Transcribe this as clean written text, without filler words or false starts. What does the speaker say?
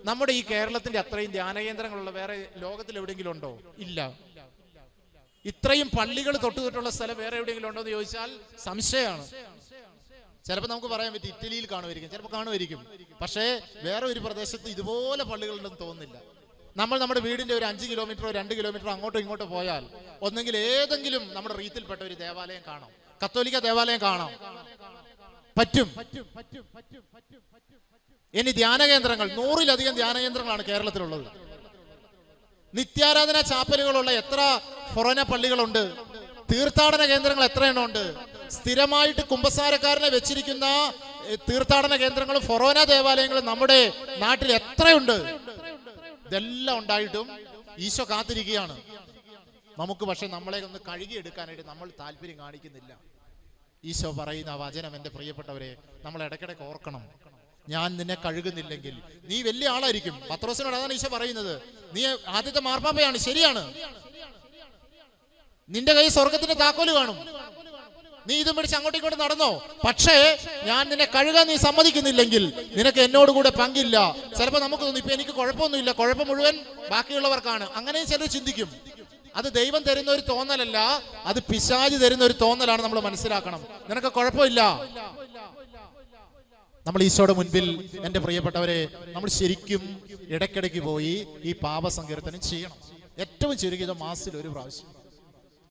നമ്മുടെ ഈ കേരളത്തിന്റെ അത്രയും ധ്യാനകേന്ദ്രങ്ങളുള്ള വേറെ ലോകത്തിൽ എവിടെയെങ്കിലും ഉണ്ടോ? ഇല്ല. ഇത്രയും പള്ളികൾ തൊട്ടുള്ള സ്ഥലം വേറെ എവിടെയെങ്കിലും ഉണ്ടോ എന്ന് ചോദിച്ചാൽ സംശയമാണ്. ചിലപ്പോൾ നമുക്ക് പറയാൻ പറ്റും ഇറ്റലിയിൽ കാണുമായിരിക്കും, ചിലപ്പോൾ കാണുമായിരിക്കും. പക്ഷേ വേറെ ഒരു പ്രദേശത്ത് ഇതുപോലെ പള്ളികളുണ്ടെന്ന് തോന്നുന്നില്ല. നമ്മൾ നമ്മുടെ വീടിന്റെ ഒരു 5 കിലോമീറ്ററോ 2 കിലോമീറ്ററോ അങ്ങോട്ടോ ഇങ്ങോട്ടോ പോയാൽ ഒന്നെങ്കിൽ ഏതെങ്കിലും നമ്മുടെ റീത്തിൽപ്പെട്ട ഒരു ദേവാലയം കാണാം, കത്തോലിക്ക ദേവാലയം കാണാം. പറ്റും. ഇനി ധ്യാനകേന്ദ്രങ്ങൾ, 100-ലധികം ധ്യാനകേന്ദ്രങ്ങളാണ് കേരളത്തിലുള്ളത്. നിത്യാരാധന ചാപ്പലുകളുള്ള എത്ര ഫൊറോന പള്ളികളുണ്ട്, തീർത്ഥാടന കേന്ദ്രങ്ങൾ എത്ര എണ്ണം ഉണ്ട്, സ്ഥിരമായിട്ട് കുമ്പസാരക്കാരനെ വെച്ചിരിക്കുന്ന തീർത്ഥാടന കേന്ദ്രങ്ങളും ഫൊറോന ദേവാലയങ്ങളും നമ്മുടെ നാട്ടിൽ എത്രയുണ്ട്. ഇതെല്ലാം ഉണ്ടായിട്ടും ഈശോ കാത്തിരിക്കുകയാണ് നമുക്ക്. പക്ഷെ നമ്മളെ ഒന്ന് കഴുകിയെടുക്കാനായിട്ട് നമ്മൾ താല്പര്യം കാണിക്കുന്നില്ല. ഈശോ പറയുന്ന വചനം എൻ്റെ പ്രിയപ്പെട്ടവരെ നമ്മൾ ഇടയ്ക്കിടയ്ക്ക് ഓർക്കണം. ഞാൻ നിന്നെ കഴുകുന്നില്ലെങ്കിൽ നീ വലിയ ആളായിരിക്കും. പത്രോസിനോട് അതാണ് ഈശോ പറയുന്നത്. നീ ആദ്യത്തെ മാർപ്പാപ്പയാണ്, ശരിയാണ്. നിന്റെ കൈ സ്വർഗത്തിന്റെ താക്കോല് കാണും, നീ ഇതും പിടിച്ച് അങ്ങോട്ടും ഇങ്ങോട്ടും നടന്നോ. പക്ഷേ ഞാൻ നിന്നെ കഴുകാൻ നീ സമ്മതിക്കുന്നില്ലെങ്കിൽ നിനക്ക് എന്നോട് കൂടെ പങ്കില്ല. ചിലപ്പോൾ നമുക്ക് തോന്നും ഇപ്പൊ എനിക്ക് കുഴപ്പമൊന്നുമില്ല, കുഴപ്പം മുഴുവൻ ബാക്കിയുള്ളവർക്കാണ്. അങ്ങനെയും ചിലർ ചിന്തിക്കും. അത് ദൈവം തരുന്ന ഒരു തോന്നലല്ല, അത് പിശാച് തരുന്ന ഒരു തോന്നലാണ്. നമ്മൾ മനസ്സിലാക്കണം, നിനക്ക് കുഴപ്പമില്ല. നമ്മൾ ഈശോയുടെ മുൻപിൽ എൻ്റെ പ്രിയപ്പെട്ടവരെ നമ്മൾ ശരിക്കും ഇടയ്ക്കിടയ്ക്ക് പോയി ഈ പാപസങ്കീർത്തനം ചെയ്യണം. ഏറ്റവും ചുരുങ്ങിയത് മാസത്തിൽ 1 പ്രാവശ്യം.